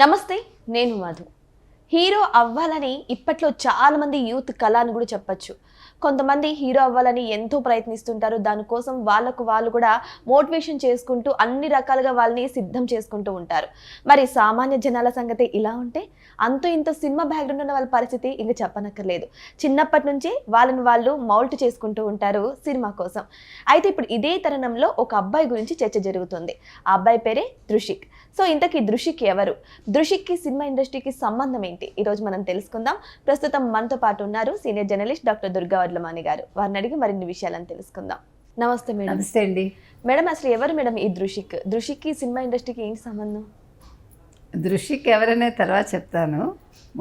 నమస్తే, నేను మధు. హీరో అవ్వాలని ఇప్పట్లో చాలా మంది యూత్ కళ అని కూడా చెప్పచ్చు. కొంతమంది హీరో అవ్వాలని ఎంతో ప్రయత్నిస్తుంటారు. దానికోసం వాళ్ళకు వాళ్ళు కూడా మోటివేషన్ చేసుకుంటూ అన్ని రకాలుగా వాళ్ళని సిద్ధం చేసుకుంటూ ఉంటారు. మరి సామాన్య జనాల సంగతి ఇలా ఉంటే అంతో ఇంతో సినిమా బ్యాక్గ్రౌండ్ ఉన్న వాళ్ళ పరిస్థితి ఇంక చెప్పనక్కర్లేదు. చిన్నప్పటి నుంచి వాళ్ళని వాళ్ళు మౌల్ట్ చేసుకుంటూ ఉంటారు సినిమా కోసం. అయితే ఇప్పుడు ఇదే తరుణంలో ఒక అబ్బాయి గురించి చర్చ జరుగుతుంది. ఆ అబ్బాయి పేరే ధృషిక్. సో ఇంతకీ ధృషిక్ ఎవరు, ధృషిక్కి సినిమా ఇండస్ట్రీకి సంబంధం ఏంటి, ఈరోజు మనం తెలుసుకుందాం. ప్రస్తుతం మనతో పాటు ఉన్నారు senior journalist doctor Durga Vadlamani గారు. వారిని అడిగి మరిన్ని విషయాలను తెలుసుకుందాం. నమస్తే మేడం. నమస్తే అండి మేడం, అసలు ఎవరు మేడం ఈ ధృషిక్కి సినిమా ఇండస్ట్రీకి ఏంటి సంబంధం? ధృషిక్ ఎవరనే తర్వాత చెప్తాను.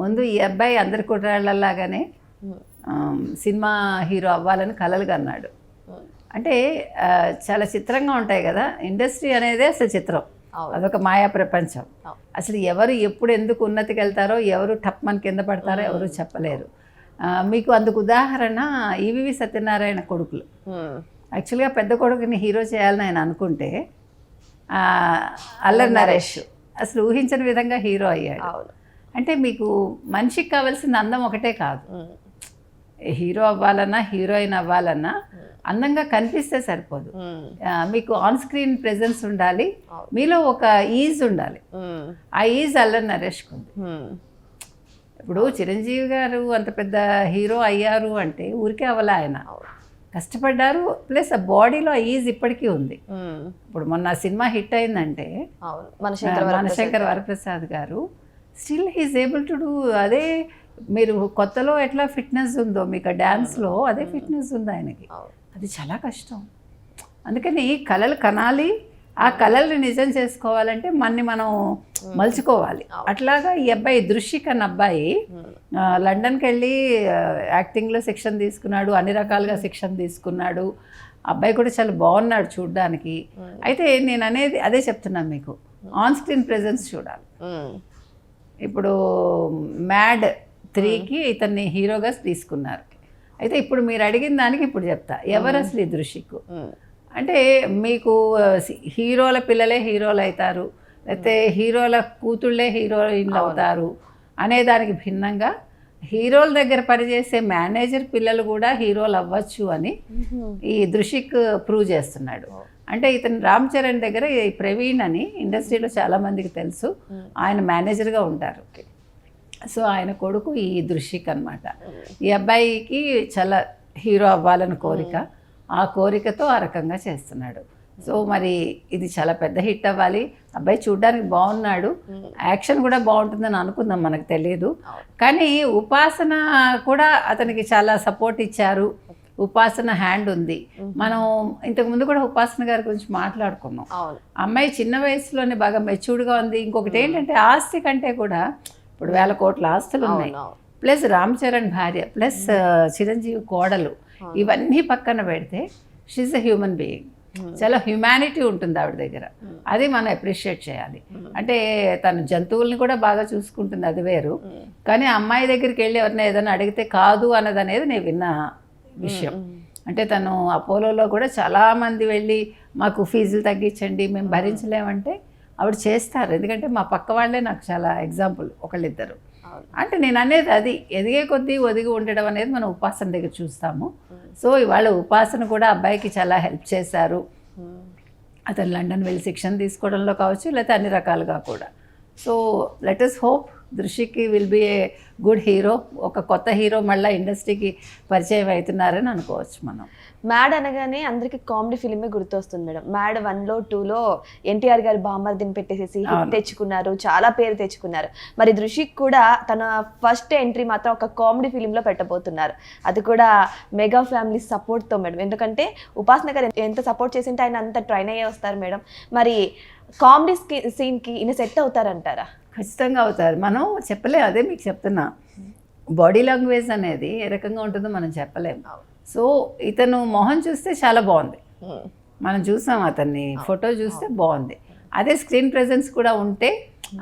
ముందు ఈ అబ్బాయి అందరి కుట్రాళ్ళలాగానే సినిమా హీరో అవ్వాలని కలలు కన్నాడు. అంటే చాలా చిత్రంగా ఉంటాయి కదా, ఇండస్ట్రీ అనేదే అసలు చిత్రం, అదొక మాయా ప్రపంచం. అసలు ఎవరు ఎప్పుడు ఎందుకు ఉన్నతికి వెళ్తారో, ఎవరు టప్మని కింద పడతారో ఎవరు చెప్పలేరు. మీకు అందుకు ఉదాహరణ ఈవివి సత్యనారాయణ కొడుకులు. యాక్చువల్గా పెద్ద కొడుకుని హీరో చేయాలని ఆయన అనుకుంటే అల్లరి నరేష్ అసలు ఊహించని విధంగా హీరో అయ్యాడు. అంటే మీకు మనిషికి కావాల్సిన అందం ఒకటే కాదు, హీరో అవ్వాలన్నా హీరోయిన్ అవ్వాలన్నా అందంగా కనిపిస్తే సరిపోదు. మీకు ఆన్ స్క్రీన్ ప్రెజెన్స్ ఉండాలి, మీలో ఒక ఈజ్ ఉండాలి. ఆ ఈజ్ అల్లరి నరేష్కి ఉంది. ఇప్పుడు చిరంజీవి గారు అంత పెద్ద హీరో అయ్యారు అంటే ఊరికే అవ్వలే, ఆయన కష్టపడ్డారు. ప్లస్ ఆ బాడీలో ఆ ఈజ్ ఇప్పటికీ ఉంది. ఇప్పుడు మొన్న సినిమా హిట్ అయిందంటే Manashankar Varaprasad garu still he is able to do. అదే మీరు కొత్తలో ఎట్లా ఫిట్నెస్ ఉందో మీకు డ్యాన్స్లో అదే ఫిట్నెస్ ఉంది ఆయనకి. అది చాలా కష్టం. అందుకని కళలు కనాలి, ఆ కళల్ని నిజం చేసుకోవాలంటే మనం మలుచుకోవాలి. అట్లాగా ఈ అబ్బాయి ధృషిక్ అన్న అబ్బాయి లండన్కి వెళ్ళి యాక్టింగ్లో శిక్షణ తీసుకున్నాడు, అన్ని రకాలుగా శిక్షణ తీసుకున్నాడు. అబ్బాయి కూడా చాలా బాగున్నాడు చూడ్డానికి. అయితే నేను అనేది అదే చెప్తున్నాను మీకు, ఆన్ స్క్రీన్ ప్రెజెన్స్ చూడాలి. ఇప్పుడు మ్యాడ్ 3కి ఇతన్ని హీరోగా తీసుకున్నారు. అయితే ఇప్పుడు మీరు అడిగిన దానికి ఇప్పుడు చెప్తా, ఎవరు అసలు ఈ ధృషిక్ అంటే, మీకు హీరోల పిల్లలే హీరోలు అవుతారు, లేకపోతే హీరోల కూతుళ్ళే హీరోయిన్లు అవుతారు అనేదానికి భిన్నంగా హీరోల దగ్గర పనిచేసే మేనేజర్ పిల్లలు కూడా హీరోలు అవ్వచ్చు అని ఈ ధృషిక్ ప్రూవ్ చేస్తున్నాడు. అంటే ఇతను రామ్ చరణ్ దగ్గర ఈ ప్రవీణ్ అని ఇండస్ట్రీలో చాలామందికి తెలుసు, ఆయన మేనేజర్గా ఉంటారు. సో ఆయన కొడుకు ఈ ధృషిక్ అనమాట. ఈ అబ్బాయికి చాలా హీరో అవ్వాలని కోరిక, ఆ కోరికతో ఆ రకంగా చేస్తున్నాడు. సో మరి ఇది చాలా పెద్ద హిట్ అవ్వాలి. అబ్బాయి చూడ్డానికి బాగున్నాడు, యాక్షన్ కూడా బాగుంటుందని అనుకుందాం, మనకు తెలియదు. కానీ ఉపాసన కూడా అతనికి చాలా సపోర్ట్ ఇచ్చారు. ఉపాసన హ్యాండ్ ఉంది. మనం ఇంతకుముందు కూడా ఉపాసన గారి గురించి మాట్లాడుకున్నాం. అమ్మాయి చిన్న వయసులోనే బాగా మెచ్యూర్డ్గా ఉంది. ఇంకొకటి ఏంటంటే ఆస్తి కంటే కూడా ఇప్పుడు 1000 కోట్ల ఆస్తులు ఉన్నాయి, ప్లస్ రామ్ చరణ్ భార్య, ప్లస్ చిరంజీవి కోడలు, ఇవన్నీ పక్కన పెడితే షీఈ్ ఎ హ్యూమన్ బీయింగ్. చాలా హ్యుమానిటీ ఉంటుంది ఆవిడ దగ్గర, అది మనం అప్రిషియేట్ చేయాలి. అంటే తను జంతువుల్ని కూడా బాగా చూసుకుంటుంది, అది వేరు. కానీ అమ్మాయి దగ్గరికి వెళ్ళి ఎవరిని ఏదైనా అడిగితే కాదు అన్నది అనేది నేను విన్న విషయం. అంటే తను అపోలోలో కూడా చాలామంది వెళ్ళి మాకు ఫీజులు తగ్గించండి, మేము భరించలేమంటే ఆవిడ చేస్తారు. ఎందుకంటే మా పక్క వాళ్ళే నాకు చాలా ఎగ్జాంపుల్, ఒకళ్ళిద్దరు. అంటే నేను అనేది అది ఎదిగే కొద్దీ ఒదిగి ఉండడం అనేది మనం ఉపాసన దగ్గర చూస్తాము. సో ఇవాళ ఉపాసన కూడా అబ్బాయికి చాలా హెల్ప్ చేశారు. అతను లండన్ వెళ్ళి శిక్షణ తీసుకోవడంలో కావచ్చు, లేకపోతే అన్ని రకాలుగా కూడా. సో లెట్ us హోప్ ధృషిక్కి will be a good hero. ఒక కొత్త హీరో మళ్ళీ ఇండస్ట్రీకి పరిచయం అవుతున్నారని అనుకోవచ్చు మనం. మ్యాడ్ అనగానే అందరికి కామెడీ ఫిలిమే గుర్తొస్తుంది మేడం. మ్యాడ్ 1లో 2లో ఎన్టీఆర్ గారి బామ్మర్దిని పెట్టేసేసి హిట్ తెచ్చుకున్నారు, చాలా పేరు తెచ్చుకున్నారు. మరి ధృషిక్ కూడా తన ఫస్ట్ ఎంట్రీ మాత్రం ఒక కామెడీ ఫిలింలో పెట్టబోతున్నారు, అది కూడా మెగా ఫ్యామిలీ సపోర్ట్తో మేడం. ఎందుకంటే ఉపాసన గారు ఎంత సపోర్ట్ చేసింటే ఆయన అంత ట్రైన్ అయ్యే వస్తారు మేడం. మరి కామెడీ సీన్కి ఈయన సెట్ అవుతారంటారా? ఖచ్చితంగా అవుతారు, మనం చెప్పలేము. అదే మీకు చెప్తున్నా, బాడీ లాంగ్వేజ్ అనేది ఏ రకంగా ఉంటుందో మనం చెప్పలేము. సో ఇతను మొహం చూస్తే చాలా బాగుంది, మనం చూసాం అతన్ని ఫోటో చూస్తే బాగుంది. అదే స్క్రీన్ ప్రెజెన్స్ కూడా ఉంటే,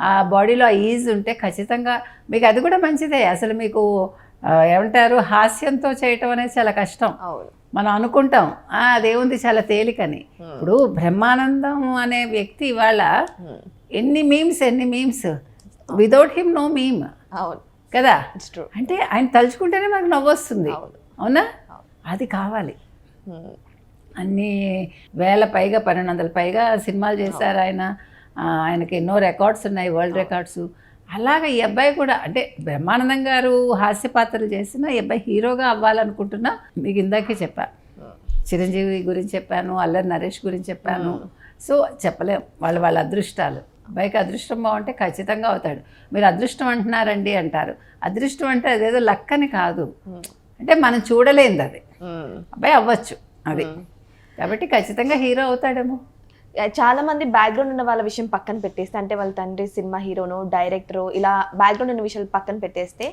ఆ బాడీలో ఆ ఈజ్ ఉంటే ఖచ్చితంగా మీకు అది కూడా మంచిదే. అసలు మీకు ఏమంటారు, హాస్యంతో చేయటం అనేది చాలా కష్టం. మనం అనుకుంటాం అదేముంది చాలా తేలికని. ఇప్పుడు బ్రహ్మానందం అనే వ్యక్తి ఇవాళ ఎన్ని memes without him no meme అవును, కదా. It's true. అంటే ఆయన తలుచుకుంటేనే మనకు నవ్వు వస్తుంది. అవును. అవునా? అది కావాలి. అన్ని వేల పైగా 1200 పైగా సినిమాలు చేశారు ఆయన. ఆయనకి ఎన్నో రికార్డ్స్ ఉన్నాయి, వరల్డ్ రికార్డ్స్. అలాగే ఈ అబ్బాయి కూడా, అంటే బ్రహ్మానందం గారు హాస్య పాత్రలు చేసిన ఈ అబ్బాయి హీరోగా అవ్వాలనుకుంటున్నా. మీకు ఇందాకే చెప్పా, చిరంజీవి గురించి చెప్పాను, అల్లరి నరేష్ గురించి చెప్పాను. సో చెప్పలేం, వాళ్ళ అదృష్టాలు. అబ్బాయికి అదృష్టం బాగుంటే ఖచ్చితంగా అవుతాడు. మీరు అదృష్టం అంటున్నారండి అంటారు. అదృష్టం అంటే అదేదో లక్ అని కాదు, అంటే మనం చూడలేంది అది. అబ్బాయి అవ్వచ్చు అది, కాబట్టి ఖచ్చితంగా హీరో అవుతాడేమో. చాలా మంది బ్యాక్గ్రౌండ్ ఉన్న వాళ్ళ విషయం పక్కన పెట్టేస్తే, అంటే వాళ్ళ తండ్రి సినిమా హీరోనో డైరెక్టరో ఇలా బ్యాక్గ్రౌండ్ ఉన్న విషయాలు పక్కన పెట్టేస్తే,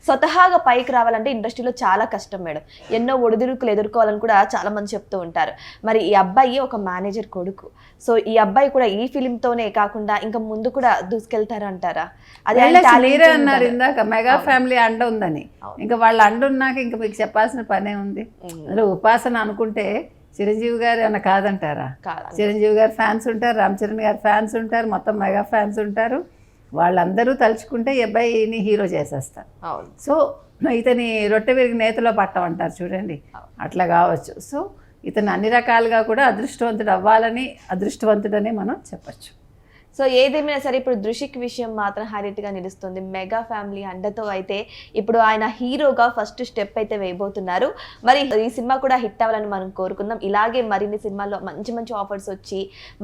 స్వతహాగా పైకి రావాలంటే ఇండస్ట్రీలో చాలా కష్టం మేడం. ఎన్నో ఒడిదుడుకులు ఎదుర్కోవాలని కూడా చాలా మంది చెప్తూ ఉంటారు. మరి ఈ అబ్బాయి ఒక మేనేజర్ కొడుకు. సో ఈ అబ్బాయి కూడా ఈ ఫిలింతోనే కాకుండా ఇంకా ముందు కూడా దూసుకెళ్తారు అంటారా? అదే మీరే అన్నారు ఇందాక మెగా ఫ్యామిలీ అండ ఉందని. ఇంకా వాళ్ళ అండ ఉన్నాక ఇంకా మీకు చెప్పాల్సిన పనే ఉంది. అందులో ఉపాసన అనుకుంటే చిరంజీవి గారు ఏమన్నా కాదంటారా? చిరంజీవి గారు ఫ్యాన్స్ ఉంటారు, రామ్ చరణ్ గారు ఫ్యాన్స్ ఉంటారు, మొత్తం మెగా ఫ్యాన్స్ ఉంటారు. వాళ్ళందరూ తలుచుకుంటే ఈ అబ్బాయిని హీరో చేసేస్తారు. సో ఇతని రొట్టె విరిగి నేతలో పట్టం అంటారు చూడండి, అట్లా కావచ్చు. సో ఇతను అన్ని రకాలుగా కూడా అదృష్టవంతుడు అవ్వాలని, అదృష్టవంతుడని మనం చెప్పచ్చు. సో ఏదేమైనా సరే ఇప్పుడు దృషిక్ విషయం మాత్రం హైలైట్గా నిలుస్తుంది. మెగా ఫ్యామిలీ అండతో అయితే ఇప్పుడు ఆయన హీరోగా ఫస్ట్ స్టెప్ అయితే వేయబోతున్నారు. మరి ఈ సినిమా కూడా హిట్ అవ్వాలని మనం కోరుకుందాం. ఇలాగే మరిన్ని సినిమాల్లో మంచి మంచి ఆఫర్స్ వచ్చి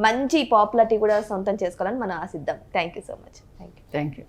మంచి పాపులారిటీ కూడా సొంతం చేసుకోవాలని మనం ఆశిద్దాం. Thank you so much. Thank you.